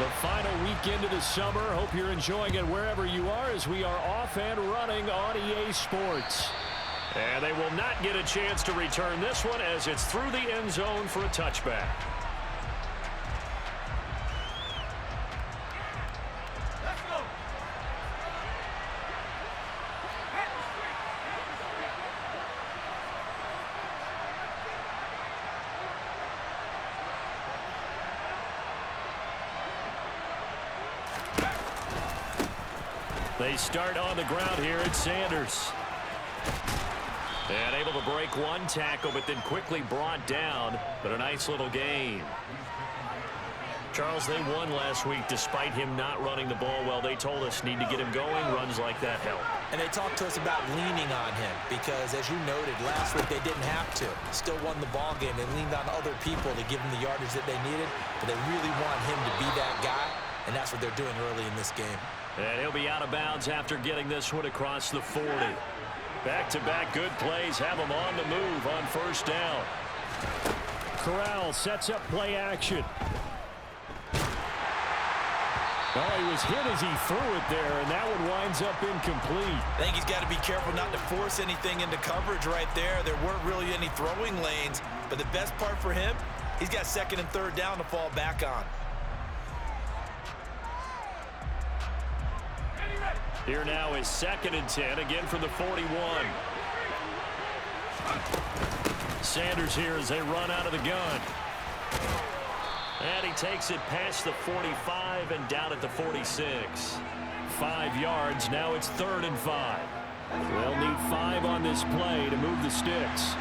The final weekend of the summer. Hope you're enjoying it wherever you are as we are off and running on EA Sports. And they will not get a chance to return this one as it's through the end zone for a touchback. They start on the ground here at Sanders. And able to break one tackle, but then quickly brought down. But a nice little gain. Charles, they won last week despite him not running the ball well. They told us need to get him going. Runs like that help. And they talked to us about leaning on him because, as you noted, last week they didn't have to. Still won the ball game. They leaned on other people to give them the yardage that they needed. But they really want him to be that guy, and that's what they're doing early in this game. And he'll be out of bounds after getting this one across the 40. Back-to-back good plays have him on the move on first down. Corral sets up play action. Oh, he was hit as he threw it there, and that one winds up incomplete. I think he's got to be careful not to force anything into coverage right there. There weren't really any throwing lanes, but the best part for him, he's got second and third down to fall back on. Here now is 2nd and 10, again from the 41. Sanders here as they run out of the gun. And he takes it past the 45 and down at the 46. 5 yards, now it's 3rd and 5. They'll need 5 on this play to move the sticks.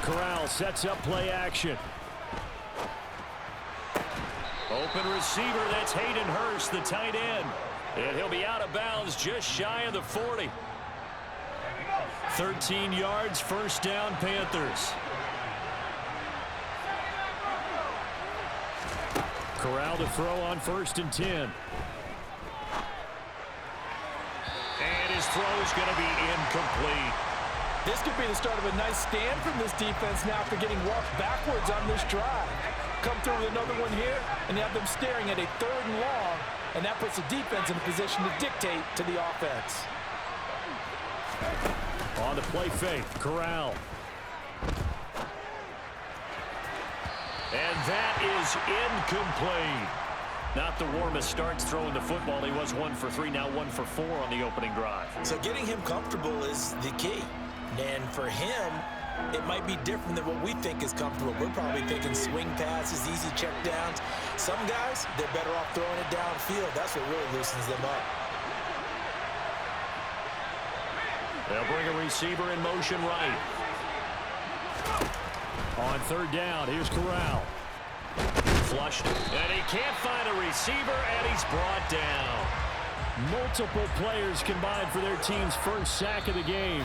Corral sets up play action. Open receiver, that's Hayden Hurst, the tight end. And he'll be out of bounds just shy of the 40. 13 yards, first down, Panthers. Corral to throw on 1st and 10. And his throw is going to be incomplete. This could be the start of a nice stand from this defense now after getting walked backwards on this drive. Come through with another one here, and you have them staring at a 3rd and long, and that puts the defense in a position to dictate to the offense. On the play fake, Corral. And that is incomplete. Not the warmest starts throwing the football. He was 1 for 3, now 1 for 4 on the opening drive. So getting him comfortable is the key. And for him, it might be different than what we think is comfortable. We're probably thinking swing passes, easy check downs. Some guys, they're better off throwing it downfield. That's what really loosens them up. They'll bring a receiver in motion right. On 3rd down, here's Corral. Flushed, and he can't find a receiver, and he's brought down. Multiple players combined for their team's first sack of the game.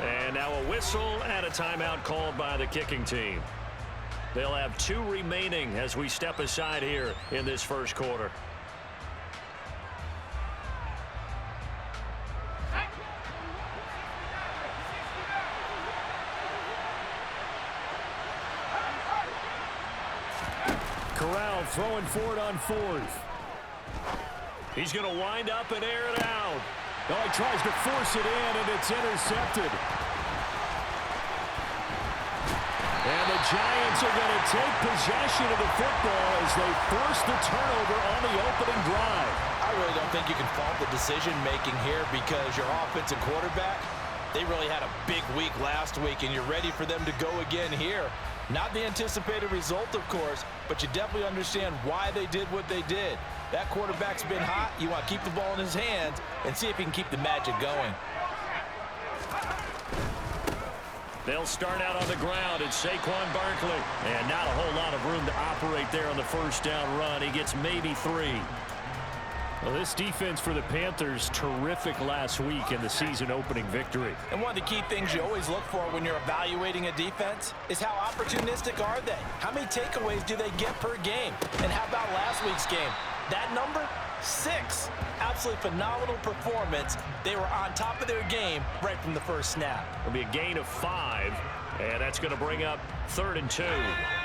And now a whistle and a timeout called by the kicking team. They'll have 2 remaining as we step aside here in this first quarter. Corral throwing for it on 4th. He's going to wind up and air it out. Oh, he tries to force it in, and it's intercepted. And the Giants are going to take possession of the football as they force the turnover on the opening drive. I really don't think you can fault the decision-making here because your offensive quarterback, they really had a big week last week, and you're ready for them to go again here. Not the anticipated result, of course, but you definitely understand why they did what they did. That quarterback's been hot. You want to keep the ball in his hands and see if he can keep the magic going. They'll start out on the ground. It's Saquon Barkley. And not a whole lot of room to operate there on the first down run. He gets maybe 3. Well, this defense for the Panthers, terrific last week in the season-opening victory. And one of the key things you always look for when you're evaluating a defense is how opportunistic are they? How many takeaways do they get per game? And how about last week's game? That number, 6. Absolutely phenomenal performance. They were on top of their game right from the first snap. It'll be a gain of 5, and that's going to bring up 3rd and 2.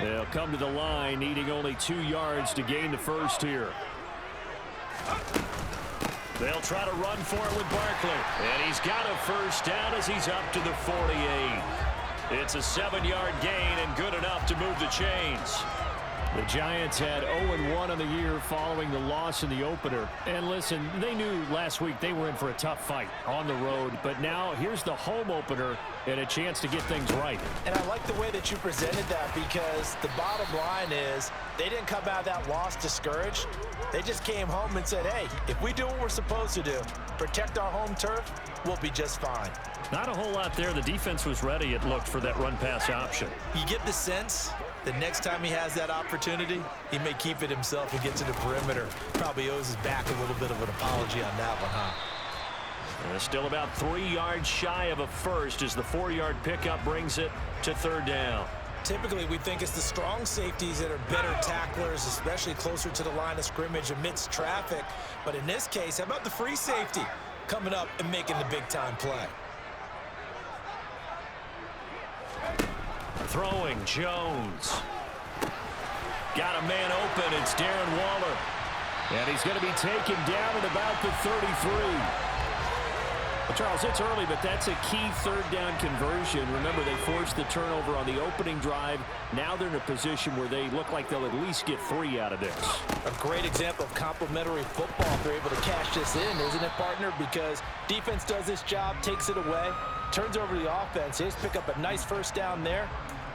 They'll come to the line needing only 2 yards to gain the first here. They'll try to run for it with Barkley. And he's got a first down as he's up to the 48. It's a 7-yard gain and good enough to move the chains. The Giants had 0-1 on the year following the loss in the opener. And listen, they knew last week they were in for a tough fight on the road. But now here's the home opener and a chance to get things right. And I like the way that you presented that, because the bottom line is they didn't come out of that loss discouraged. They just came home and said, hey, if we do what we're supposed to do, protect our home turf, we'll be just fine. Not a whole lot there. The defense was ready, it looked, for that run-pass option. You get the sense the next time he has that opportunity, he may keep it himself and get to the perimeter. Probably owes his back a little bit of an apology on that one, huh? Still about 3 yards shy of a first as the 4-yard pickup brings it to 3rd down. Typically, we think it's the strong safeties that are better tacklers, especially closer to the line of scrimmage amidst traffic. But in this case, how about the free safety coming up and making the big-time play? Throwing, Jones. Got a man open. It's Darren Waller. And he's going to be taken down at about the 33. Well, Charles, it's early, but that's a key 3rd down conversion. Remember, they forced the turnover on the opening drive. Now they're in a position where they look like they'll at least get 3 out of this. A great example of complementary football if they're able to cash this in, isn't it, partner? Because defense does this job, takes it away, turns over the offense. They just pick up a nice first down there.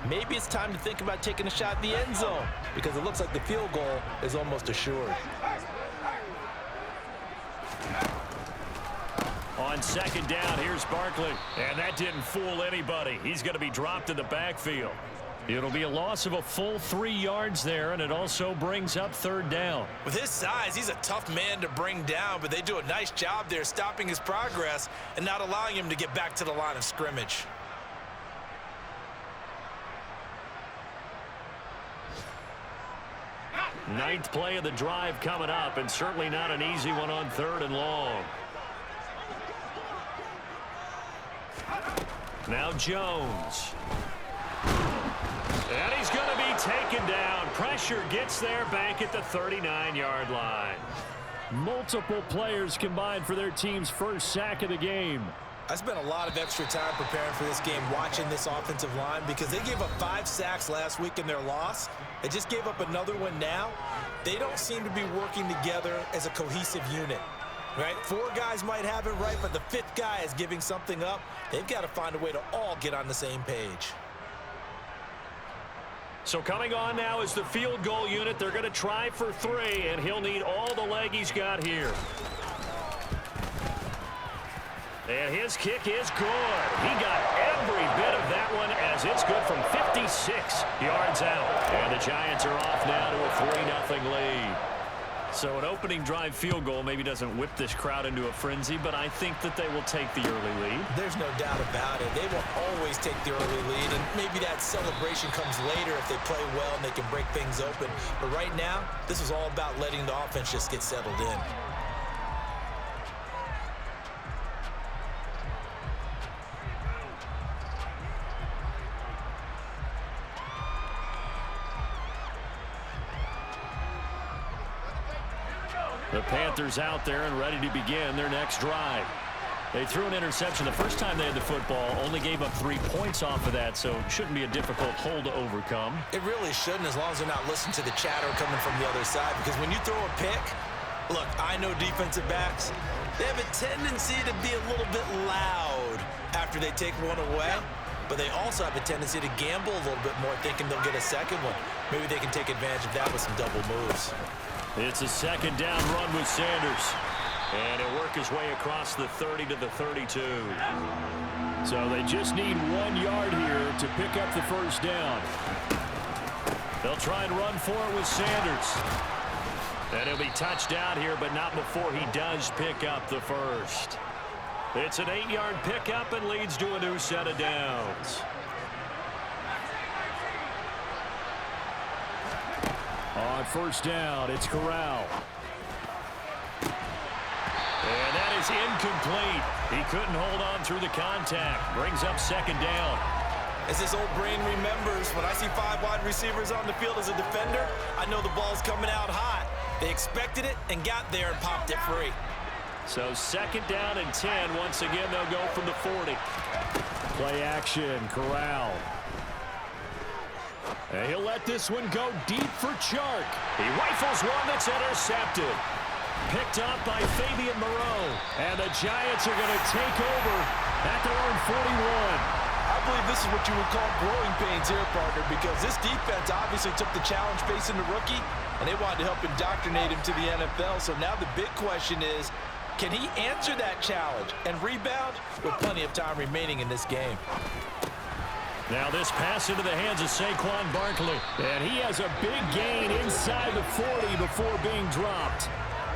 Maybe it's time to think about taking a shot at the end zone, because it looks like the field goal is almost assured. On 2nd down, here's Barkley. And that didn't fool anybody. He's going to be dropped in the backfield. It'll be a loss of a full 3 yards there, and it also brings up 3rd down. With his size, he's a tough man to bring down, but they do a nice job there stopping his progress and not allowing him to get back to the line of scrimmage. Ninth play of the drive coming up, and certainly not an easy one on 3rd and long. Now Jones. And he's going to be taken down. Pressure gets there back at the 39-yard line. Multiple players combined for their team's first sack of the game. I spent a lot of extra time preparing for this game, watching this offensive line, because they gave up 5 sacks last week in their loss. They just gave up another one now. They don't seem to be working together as a cohesive unit. Right? 4 guys might have it right, but the 5th guy is giving something up. They've got to find a way to all get on the same page. So coming on now is the field goal unit. They're going to try for 3, and he'll need all the leg he's got here. And his kick is good. He got every bit of that one as it's good from 56 yards out. And the Giants are off now to a 3-0 lead. So an opening drive field goal maybe doesn't whip this crowd into a frenzy, but I think that they will take the early lead. There's no doubt about it. They will always take the early lead, and maybe that celebration comes later if they play well and they can break things open. But right now, this is all about letting the offense just get settled in. The Panthers out there and ready to begin their next drive. They threw an interception the first time they had the football, only gave up 3 points off of that, so it shouldn't be a difficult hole to overcome. It really shouldn't, as long as they're not listening to the chatter coming from the other side, because when you throw a pick, look, I know defensive backs, they have a tendency to be a little bit loud after they take one away, but they also have a tendency to gamble a little bit more, thinking they'll get a second one. Maybe they can take advantage of that with some double moves. It's a 2nd down run with Sanders. And he'll work his way across the 30 to the 32. So they just need 1 yard here to pick up the first down. They'll try and run for it with Sanders. And he'll be touched out here, but not before he does pick up the first. It's an 8-yard pickup and leads to a new set of downs. On 1st down, it's Corral. is incomplete. He couldn't hold on through the contact. Brings up second down. As this old brain remembers, when I see 5 wide receivers on the field as a defender, I know the ball's coming out hot. They expected it and got there and popped it free. So second down and 10. Once again, they'll go from the 40. Play action, Corral. And he'll let this one go deep for Chark. He rifles one that's intercepted. Picked up by Fabian Moreau. And the Giants are going to take over at their own 41. I believe this is what you would call growing pains here, partner, because this defense obviously took the challenge facing the rookie, and they wanted to help indoctrinate him to the NFL. So now the big question is, can he answer that challenge and rebound with plenty of time remaining in this game? Now this pass into the hands of Saquon Barkley. And he has a big gain inside the 40 before being dropped.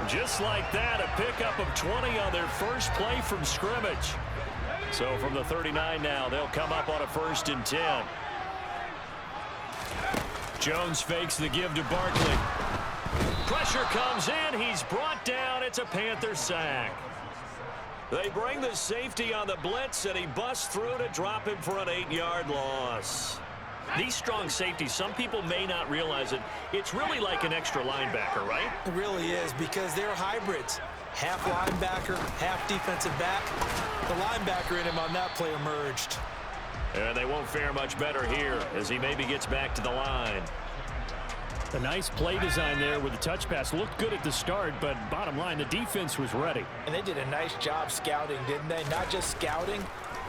Just like that, a pickup of 20 on their first play from scrimmage. So from the 39 now, they'll come up on a 1st and 10. Jones fakes the give to Barkley. Pressure comes in. He's brought down. It's a Panther sack. They bring the safety on the blitz, and he busts through to drop him for an 8-yard loss. These strong safeties, some people may not realize it. It's really like an extra linebacker, right? It really is, because they're hybrids. Half linebacker, half defensive back. The linebacker in him on that play emerged. And they won't fare much better here as he maybe gets back to the line. A nice play design there with the touch pass. Looked good at the start, but bottom line, the defense was ready. And they did a nice job scouting, didn't they? Not just scouting,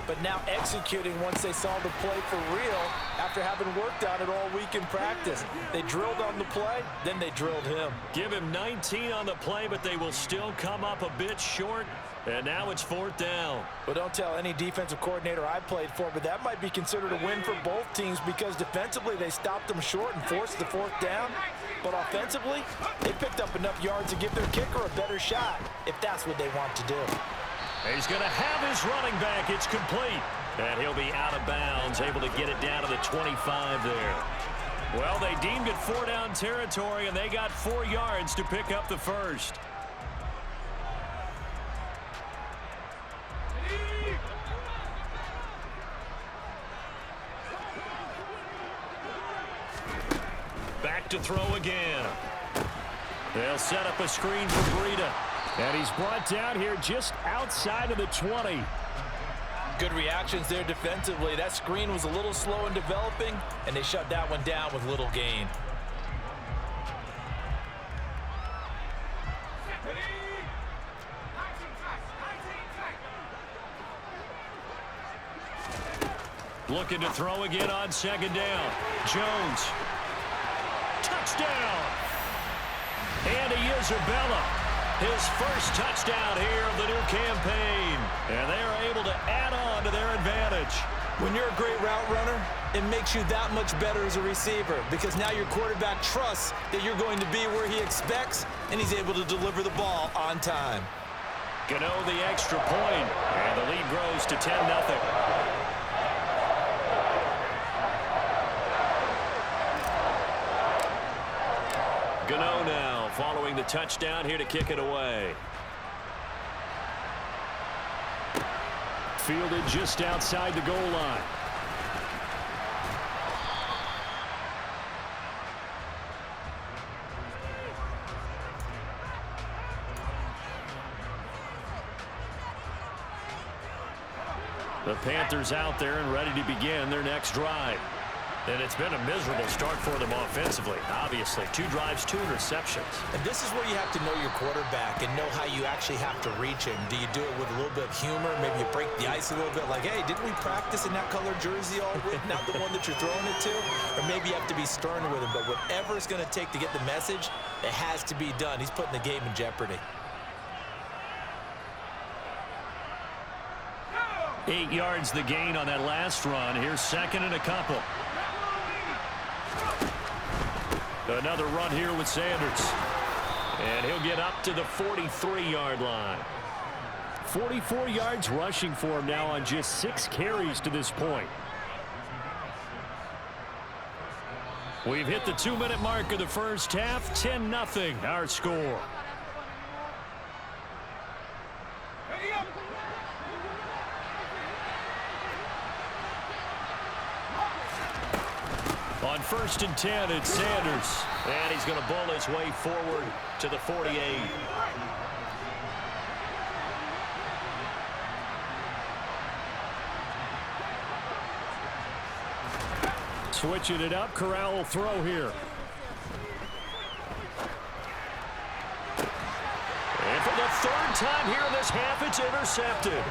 but now executing once they saw the play for real after having worked on it all week in practice. They drilled on the play, then they drilled him. Give him 19 on the play, but they will still come up a bit short. And now it's 4th down. Well, don't tell any defensive coordinator I played for, but that might be considered a win for both teams because defensively they stopped them short and forced the 4th down. But offensively, they picked up enough yards to give their kicker a better shot if that's what they want to do. He's going to have his running back. It's complete. And he'll be out of bounds, able to get it down to the 25 there. Well, they deemed it 4-down territory, and they got 4 yards to pick up the first. Back to throw again. They'll set up a screen for Breida. And he's brought down here just outside of the 20. Good reactions there defensively. That screen was a little slow in developing, and they shut that one down with little gain. Looking to throw again on 2nd down. Jones. Touchdown. Andy Isabella. His first touchdown here of the new campaign. And they are able to add on to their advantage. When you're a great route runner, it makes you that much better as a receiver because now your quarterback trusts that you're going to be where he expects, and he's able to deliver the ball on time. Gano the extra point, and the lead grows to 10-0. Gano now following the touchdown here to kick it away. Fielded just outside the goal line. The Panthers out there and ready to begin their next drive. And it's been a miserable start for them offensively, obviously. 2 drives, 2 interceptions. And this is where you have to know your quarterback and know how you actually have to reach him. Do you do it with a little bit of humor? Maybe you break the ice a little bit like, hey, didn't we practice in that color jersey all week? Not the one that you're throwing it to? Or maybe you have to be stern with him. But whatever it's going to take to get the message, it has to be done. He's putting the game in jeopardy. 8 yards the gain on that last run. Here's 2nd and a couple. Another run here with Sanders. And he'll get up to the 43-yard line. 44 yards rushing for him now on just 6 carries to this point. We've hit the 2-minute mark of the first half. 10-0 our score. On 1st and 10, it's Sanders. And he's going to bowl his way forward to the 48. Switching it up, Corral will throw here. And for the 3rd time here in this half, it's intercepted.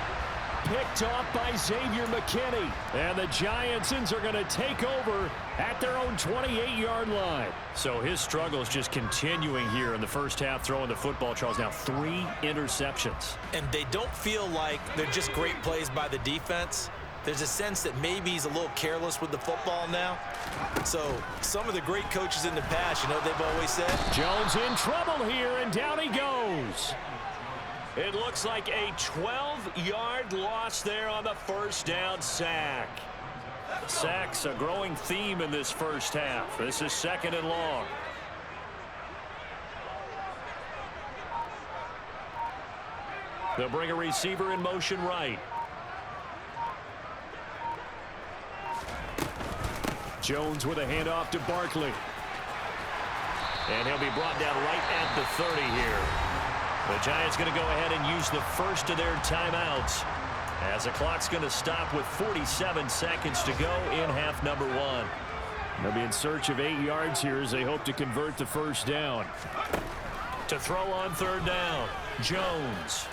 Picked off by Xavier McKinney. And the Giants are going to take over at their own 28-yard line. So his struggle is just continuing here in the first half, throwing the football, Charles. Now 3 interceptions. And they don't feel like they're just great plays by the defense. There's a sense that maybe he's a little careless with the football now. So some of the great coaches in the past, you know, they've always said. Jones in trouble here, and down he goes. It looks like a 12-yard loss there on the first down sack. Sacks a growing theme in this first half. This is 2nd and long. They'll bring a receiver in motion right. Jones with a handoff to Barkley. And he'll be brought down right at the 30 here. The Giants going to go ahead and use the first of their timeouts as the clock's going to stop with 47 seconds to go in half number 1. They'll be in search of 8 yards here as they hope to convert the first down. To throw on 3rd down, Jones.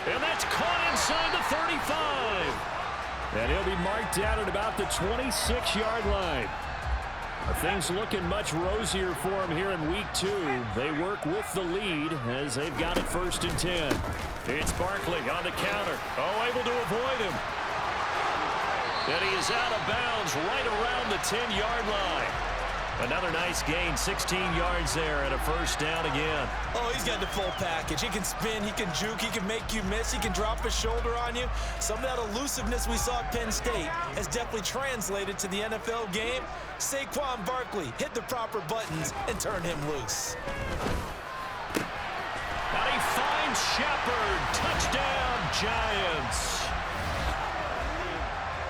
And that's caught inside the 35. And he'll be marked down at about the 26-yard line. Things looking much rosier for him here in week 2. They work with the lead as they've got it 1st and 10. It's Barkley on the counter. Oh, able to avoid him. And he is out of bounds right around the 10-yard line. Another nice gain, 16 yards there and a first down again. Oh, he's got the full package. He can spin, he can juke, he can make you miss, he can drop his shoulder on you. Some of that elusiveness we saw at Penn State has definitely translated to the NFL game. Saquon Barkley hit the proper buttons and turn him loose. And he finds Shepard. Touchdown, Giants.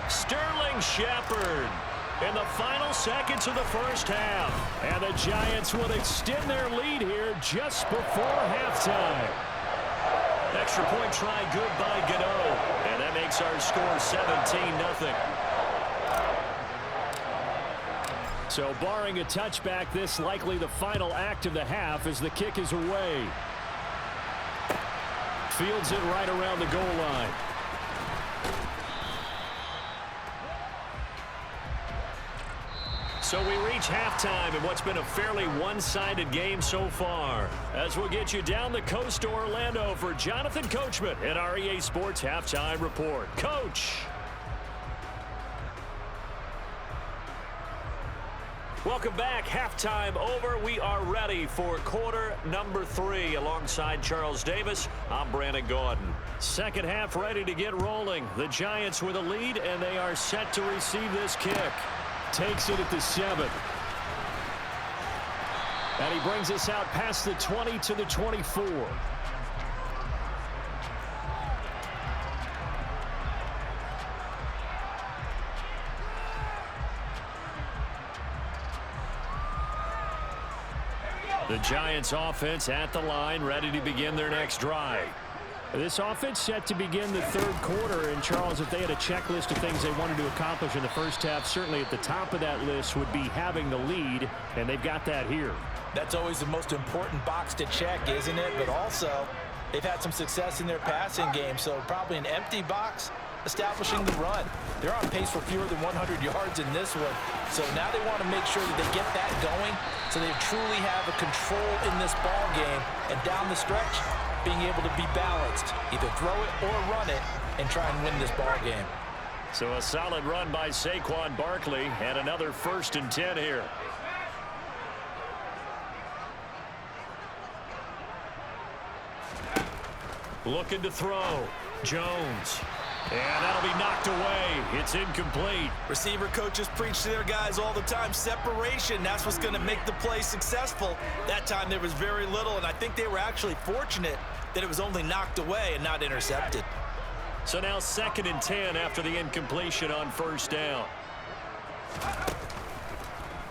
Sterling Shepard in the final seconds of the first half. And the Giants will extend their lead here just before halftime. Extra point try good by Gano. And that makes our score 17-0. So barring a touchback, this likely the final act of the half as the kick is away. Fields it right around the goal line. So we reach halftime in what's been a fairly one-sided game so far. As we'll get you down the coast to Orlando for Jonathan Coachman at our EA Sports Halftime Report. Coach. Welcome back. Halftime over. We are ready for quarter number 3. Alongside Charles Davis, I'm Brandon Gordon. Second half ready to get rolling. The Giants with a lead, and they are set to receive this kick. Takes it at the 7. And he brings us out past the 20 to the 24. The Giants offense at the line, ready to begin their next drive. This offense set to begin the 3rd quarter. And, Charles, if they had a checklist of things they wanted to accomplish in the first half, certainly at the top of that list would be having the lead, and they've got that here. That's always the most important box to check, isn't it? But also, they've had some success in their passing game, so probably an empty box establishing the run. They're on pace for fewer than 100 yards in this one, so now they want to make sure that they get that going so they truly have a control in this ball game, and down the stretch, being able to be balanced, either throw it or run it, and try and win this ball game. So a solid run by Saquon Barkley, and another 1st and 10 here. Looking to throw. Jones. And that'll be knocked away. It's incomplete. Receiver coaches preach to their guys all the time. Separation, that's what's going to make the play successful. That time there was very little, and I think they were actually fortunate that it was only knocked away and not intercepted. So now 2nd and 10 after the incompletion on 1st down.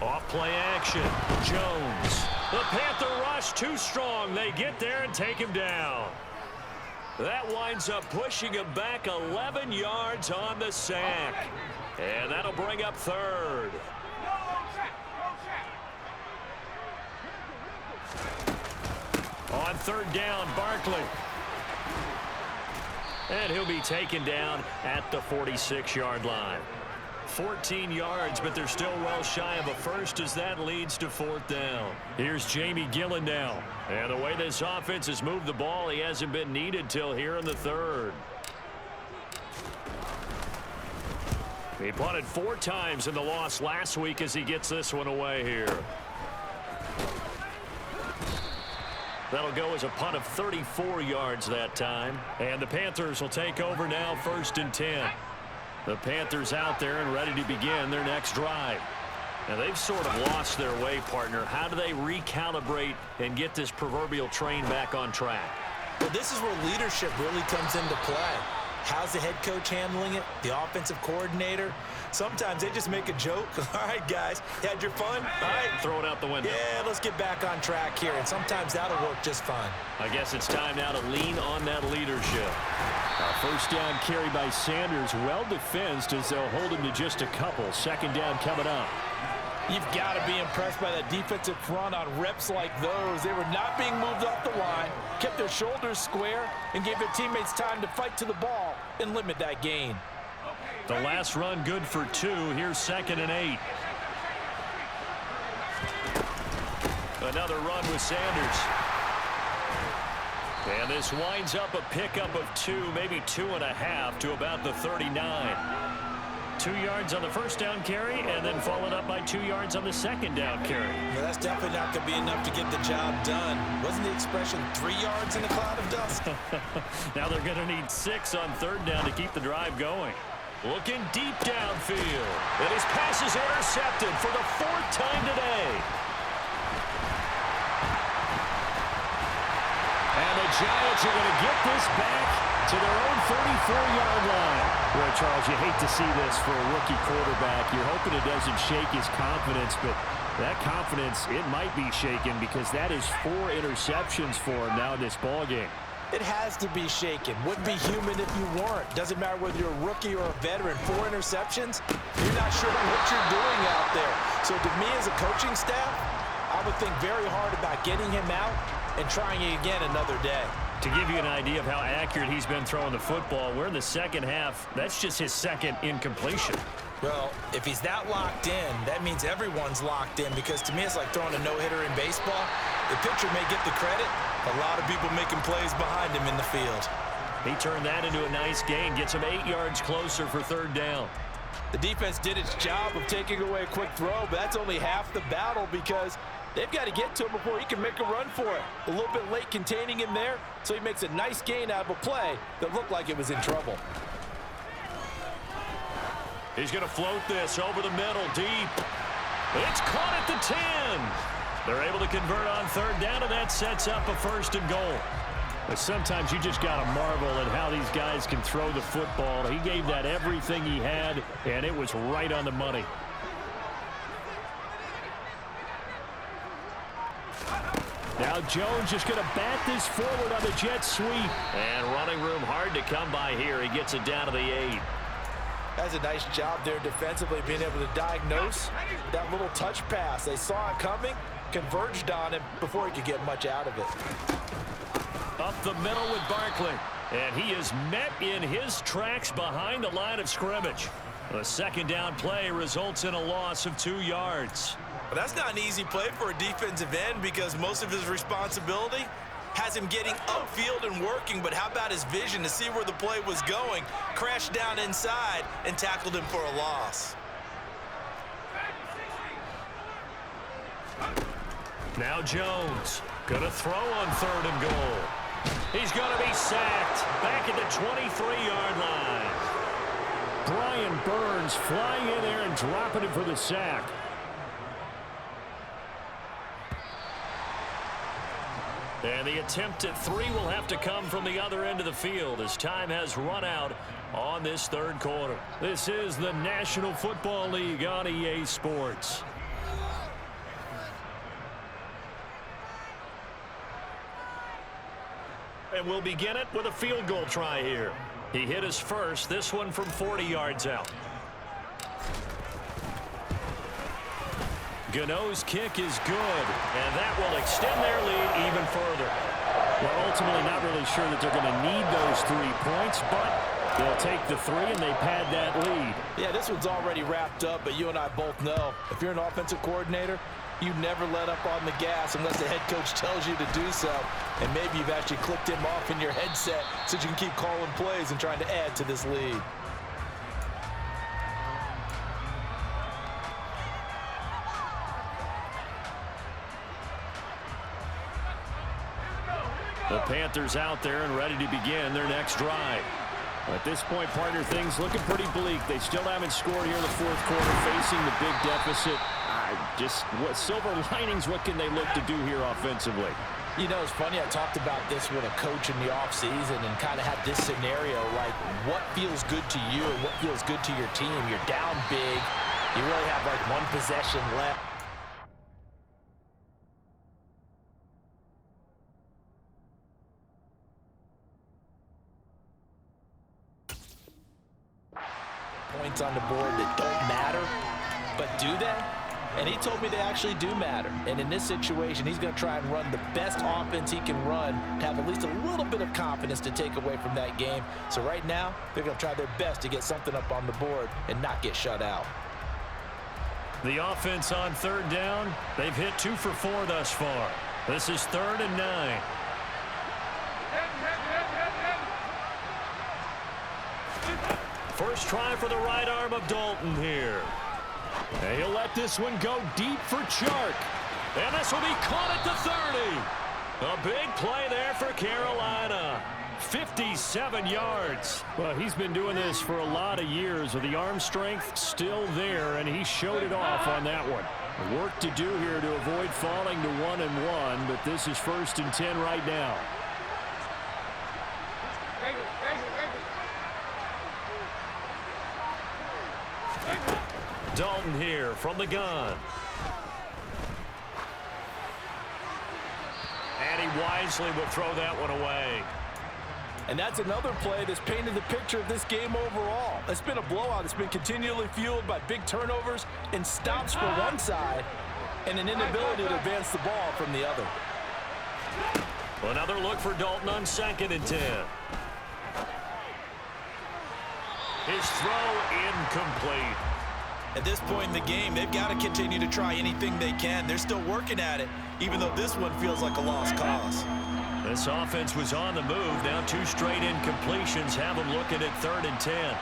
Off play action. Jones. The Panther rush too strong. They get there and take him down. That winds up pushing him back 11 yards on the sack. And that'll bring up third. On third down, Barkley. And he'll be taken down at the 46-yard line. 14 yards, but they're still well shy of a first as that leads to fourth down. Here's Jamie Gillen now. And the way this offense has moved the ball, he hasn't been needed till here in the third. He punted 4 times in the loss last week as he gets this one away here. That'll go as a punt of 34 yards that time. And the Panthers will take over now, 1st and 10. The Panthers out there and ready to begin their next drive. Now, they've sort of lost their way, partner. How do they recalibrate and get this proverbial train back on track? Well, this is where leadership really comes into play. How's the head coach handling it? The offensive coordinator? Sometimes they just make a joke. All right, guys, you had your fun? All right. Throw it out the window. Yeah, let's get back on track here. And sometimes that'll work just fine. I guess it's time now to lean on that leadership. First down carry by Sanders, well defensed as they'll hold him to just a couple. Second down coming up. You've got to be impressed by that defensive front on reps like those. They were not being moved off the line, kept their shoulders square, and gave their teammates time to fight to the ball and limit that gain. The last run good for 2. Here's 2nd and 8. Another run with Sanders. And this winds up a pickup of 2, maybe 2.5 to about the 39. 2 yards on the first down carry and then followed up by 2 yards on the second down carry. Well, that's definitely not going to be enough to get the job done. Wasn't the expression 3 yards in a cloud of dust? Now they're going to need 6 on third down to keep the drive going. Looking deep downfield. And his pass is intercepted for the 4th time today. And the Giants are going to get this back to their own 34-yard line. Boy, Charles, you hate to see this for a rookie quarterback. You're hoping it doesn't shake his confidence, but that confidence, it might be shaken because that is 4 interceptions for him now in this ballgame. It has to be shaken. Wouldn't be human if you weren't. Doesn't matter whether you're a rookie or a veteran. 4 interceptions, you're not sure what you're doing out there. So to me as a coaching staff, I would think very hard about getting him out and trying it again another day. To give you an idea of how accurate he's been throwing the football, we're in the second half. That's just his 2nd incompletion. Well, if he's that locked in, that means everyone's locked in because to me it's like throwing a no-hitter in baseball. The pitcher may get the credit. A lot of people making plays behind him in the field. He turned that into a nice gain, gets him 8 yards closer for third down. The defense did its job of taking away a quick throw, but that's only half the battle because they've got to get to him before he can make a run for it. A little bit late containing him there, so he makes a nice gain out of a play that looked like it was in trouble. He's going to float this over the middle, deep. It's caught at the 10. They're able to convert on third down, and that sets up a 1st and goal. But sometimes you just got to marvel at how these guys can throw the football. He gave that everything he had, and it was right on the money. Now Jones just going to bat this forward on the jet sweep. And running room hard to come by here. He gets it down to the 8. That's a nice job there defensively, being able to diagnose that little touch pass. They saw it coming, converged on him before he could get much out of it. Up the middle with Barkley. And he is met in his tracks behind the line of scrimmage. The second down play results in a loss of 2 yards. But that's not an easy play for a defensive end because most of his responsibility has him getting upfield and working, but how about his vision to see where the play was going, crashed down inside, and tackled him for a loss. Now Jones gonna throw on third and goal. He's gonna be sacked back at the 23-yard line. Brian Burns flying in there and dropping him for the sack. And the attempt at 3 will have to come from the other end of the field as time has run out on this third quarter. This is the National Football League on EA Sports. And we'll begin it with a field goal try here. He hit his first, this one from 40 yards out. Gano's kick is good, and that will extend their lead even further. We're ultimately not really sure that they're going to need those 3 points, but they'll take the 3 and they pad that lead. Yeah, this one's already wrapped up, but you and I both know if you're an offensive coordinator, you never let up on the gas unless the head coach tells you to do so. And maybe you've actually clicked him off in your headset so you can keep calling plays and trying to add to this lead. The Panthers out there and ready to begin their next drive. At this point, partner, things looking pretty bleak. They still haven't scored here in the fourth quarter, facing the big deficit. Just what silver linings, what can they look to do here offensively? You know, it's funny, I talked about this with a coach in the offseason and kind of had this scenario, like what feels good to you and what feels good to your team. You're down big. You really have like 1 possession left. Points on the board that don't matter, but do they? And he told me they actually do matter. And in this situation, he's going to try and run the best offense he can run to have at least a little bit of confidence to take away from that game. So right now, they're going to try their best to get something up on the board and not get shut out. The offense on third down, they've hit 2 for 4 thus far. This is 3rd and 9. First try for the right arm of Dalton here. And he'll let this one go deep for Chark. And this will be caught at the 30. A big play there for Carolina. 57 yards. Well, he's been doing this for a lot of years with the arm strength still there, and he showed it off on that one. Work to do here to avoid falling to 1-1, but this is 1st and 10 right now. Dalton here from the gun. And he wisely will throw that one away. And that's another play that's painted the picture of this game overall. It's been a blowout. It's been continually fueled by big turnovers and stops for one side and an inability to advance the ball from the other. Another look for Dalton on 2nd and 10. His throw incomplete. At this point in the game, they've got to continue to try anything they can. They're still working at it, even though this one feels like a lost cause. This offense was on the move. Now 2 straight incompletions have them looking at 3rd and 10.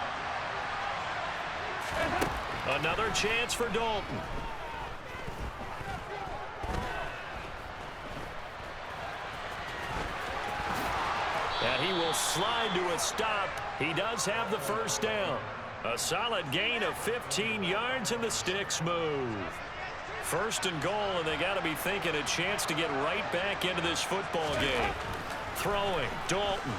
Another chance for Dalton. And he will slide to a stop. He does have the first down. A solid gain of 15 yards, and the sticks move. 1st and goal, and they got to be thinking a chance to get right back into this football game. Throwing, Dalton.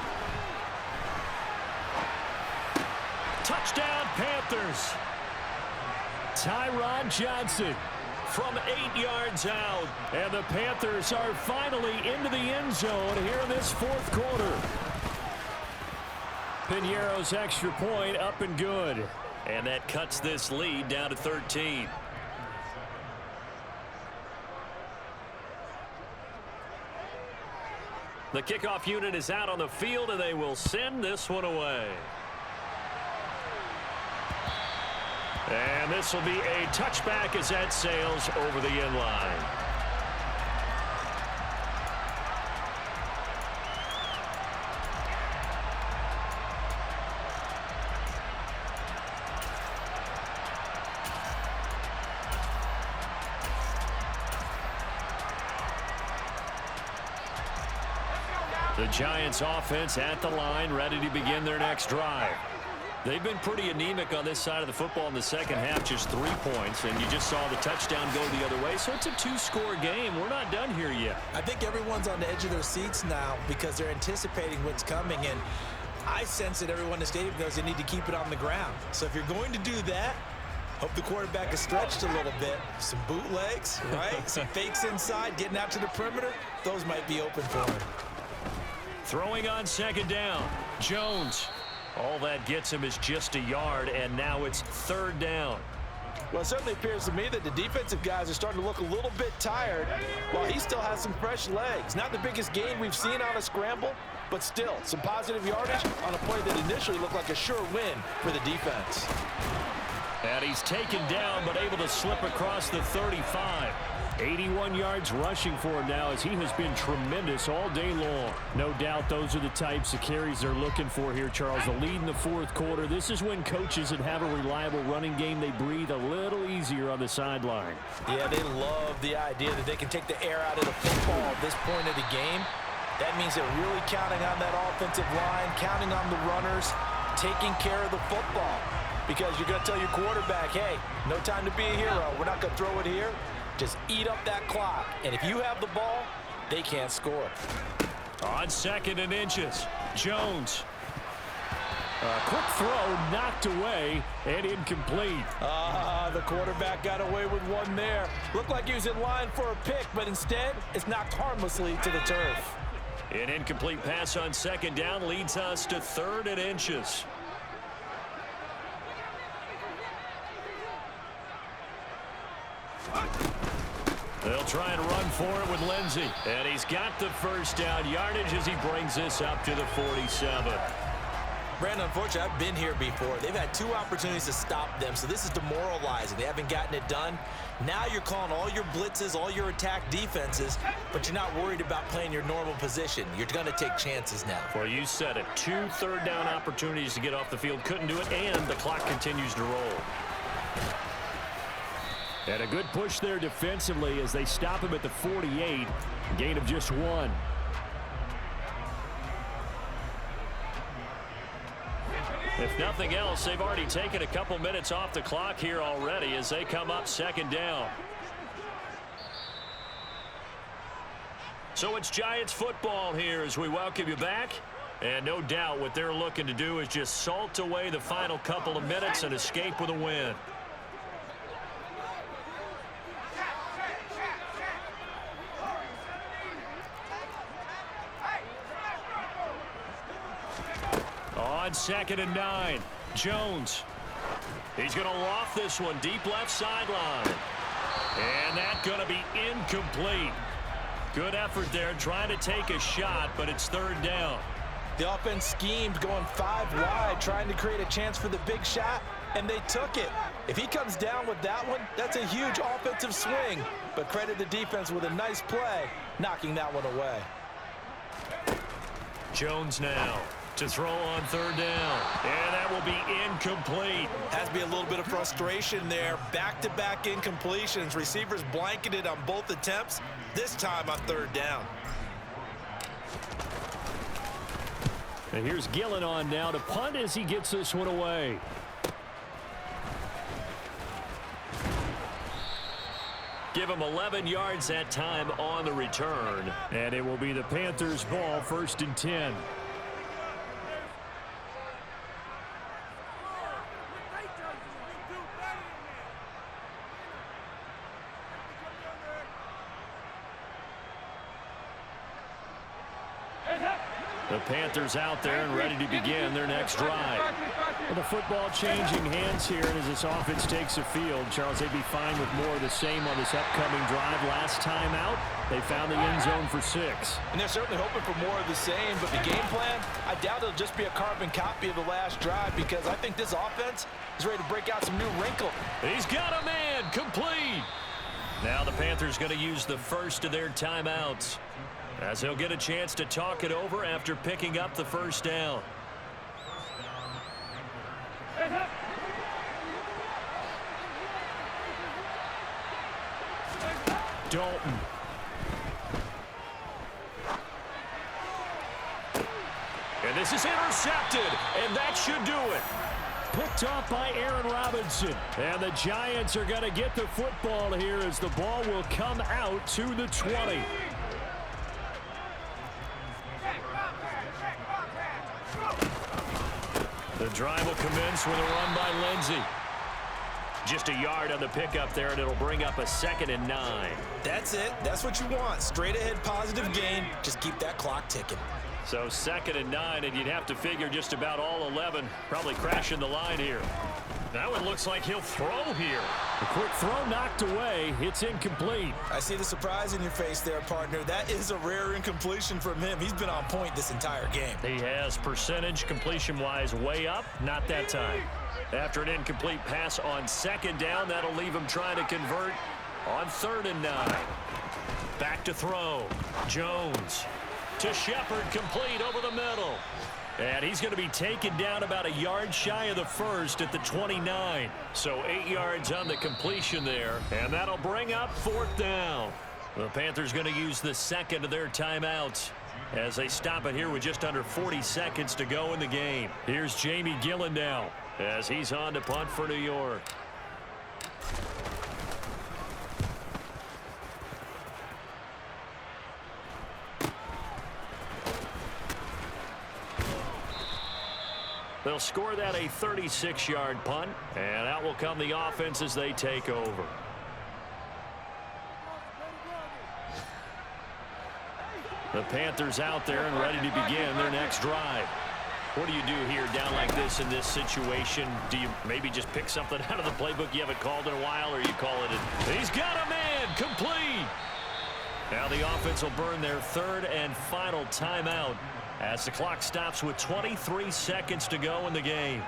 Touchdown, Panthers. Tyrod Johnson from 8 yards out, and the Panthers are finally into the end zone here in this 4th quarter. Piñeiro's extra point up and good. And that cuts this lead down to 13. The kickoff unit is out on the field, and they will send this one away. And this will be a touchback as that sails over the end line. The Giants offense at the line, ready to begin their next drive. They've been pretty anemic on this side of the football in the second half, just 3 points, and you just saw the touchdown go the other way. So it's a 2-score game. We're not done here yet. I think everyone's on the edge of their seats now because they're anticipating what's coming, and I sense that everyone in the stadium knows they need to keep it on the ground. So if you're going to do that, hope the quarterback is stretched a little bit. Some bootlegs, right? Some fakes inside, getting out to the perimeter. Those might be open for him. Throwing on second down. Jones. All that gets him is just a yard, and now it's third down. Well, it certainly appears to me that the defensive guys are starting to look a little bit tired while he still has some fresh legs. Not the biggest gain we've seen on a scramble, but still some positive yardage on a play that initially looked like a sure win for the defense. And he's taken down but able to slip across the 35. 81 yards rushing for him now as he has been tremendous all day long. No doubt those are the types of carries they're looking for here, Charles. The lead in the fourth quarter. This is when coaches that have a reliable running game, they breathe a little easier on the sideline. Yeah, they love the idea that they can take the air out of the football at this point of the game. That means they're really counting on that offensive line, counting on the runners, taking care of the football. Because you're going to tell your quarterback, hey, no time to be a hero. We're not going to throw it here. Just eat up that clock. And if you have the ball, they can't score. On second and inches, Jones. A quick throw knocked away and incomplete. The quarterback got away with one there. Looked like he was in line for a pick, but instead it's knocked harmlessly to the turf. An incomplete pass on second down leads us to third and inches. They'll try and run for it with Lindsey. And he's got the first down yardage as he brings this up to the 47. Brandon, unfortunately, I've been here before. They've had 2 opportunities to stop them, so this is demoralizing. They haven't gotten it done. Now you're calling all your blitzes, all your attack defenses, but you're not worried about playing your normal position. You're going to take chances now. Well, you said it. 2 third-down opportunities to get off the field. Couldn't do it, and the clock continues to roll. And a good push there defensively as they stop him at the 48. Gain of just 1. If nothing else, they've already taken a couple minutes off the clock here already as they come up second down. So it's Giants football here as we welcome you back. And no doubt what they're looking to do is just salt away the final couple of minutes and escape with a win. On second and 9, Jones. He's going to loft this one deep left sideline. And that's going to be incomplete. Good effort there trying to take a shot, but it's third down. The offense schemed going 5 wide, trying to create a chance for the big shot, and they took it. If he comes down with that one, that's a huge offensive swing. But credit the defense with a nice play, knocking that one away. Jones now to throw on third down. And that will be incomplete. Has to be a little bit of frustration there. Back-to-back incompletions. Receivers blanketed on both attempts, this time on third down. And here's Gillen on now to punt as he gets this one away. Give him 11 yards that time on the return. And it will be the Panthers' ball, 1st and 10. The Panthers out there and ready to begin their next drive. Well, the football changing hands here, and as this offense takes the field, Charles, they'd be fine with more of the same on this upcoming drive. Last time out, they found the end zone for 6. And they're certainly hoping for more of the same, but the game plan, I doubt it'll just be a carbon copy of the last drive because I think this offense is ready to break out some new wrinkle. He's got a man, complete. Now the Panthers going to use the first of their timeouts, as he'll get a chance to talk it over after picking up the first down. Dalton. And this is intercepted, and that should do it. picked off by Aaron Robinson. And the Giants are going to get the football here as the ball will come out to the 20. The drive will commence with a run by Lindsey. Just a yard on the pickup there, and it'll bring up a 2nd and 9. That's it. That's what you want. Straight ahead positive gain. Just keep that clock ticking. So 2nd and 9, and you'd have to figure just about all 11 probably crashing the line here. That one looks like he'll throw here. A quick throw knocked away. It's incomplete. I see the surprise in your face there, partner. That is a rare incompletion from him. He's been on point this entire game. He has percentage completion-wise way up. Not that time. After an incomplete pass on 2nd down, that'll leave him trying to convert on 3rd and 9. Back to throw. Jones to Shepard, complete over the middle. And he's going to be taken down about a yard shy of the first at the 29. So 8 yards on the completion there. And that'll bring up 4th down. The Panthers going to use the 2nd of their timeouts as they stop it here with just under 40 seconds to go in the game. Here's Jamie Gillen now as he's on to punt for New York. They'll score that a 36-yard punt, and out will come the offense as they take over. The Panthers out there and ready to begin their next drive. What do you do here down like this in this situation? Do you maybe just pick something out of the playbook you haven't called in a while, or you call it a... He's got a man, complete! Now the offense will burn their 3rd and final timeout as the clock stops with 23 seconds to go in the game.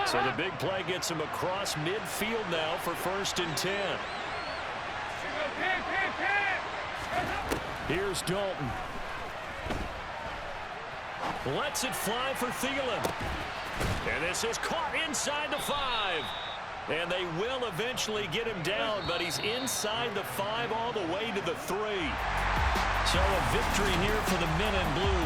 So the big play gets him across midfield now for 1st and 10. Here's Dalton. Lets it fly for Thielen. And this is caught inside the 5. And they will eventually get him down, but he's inside the 5 all the way to the 3. So a victory here for the men in blue.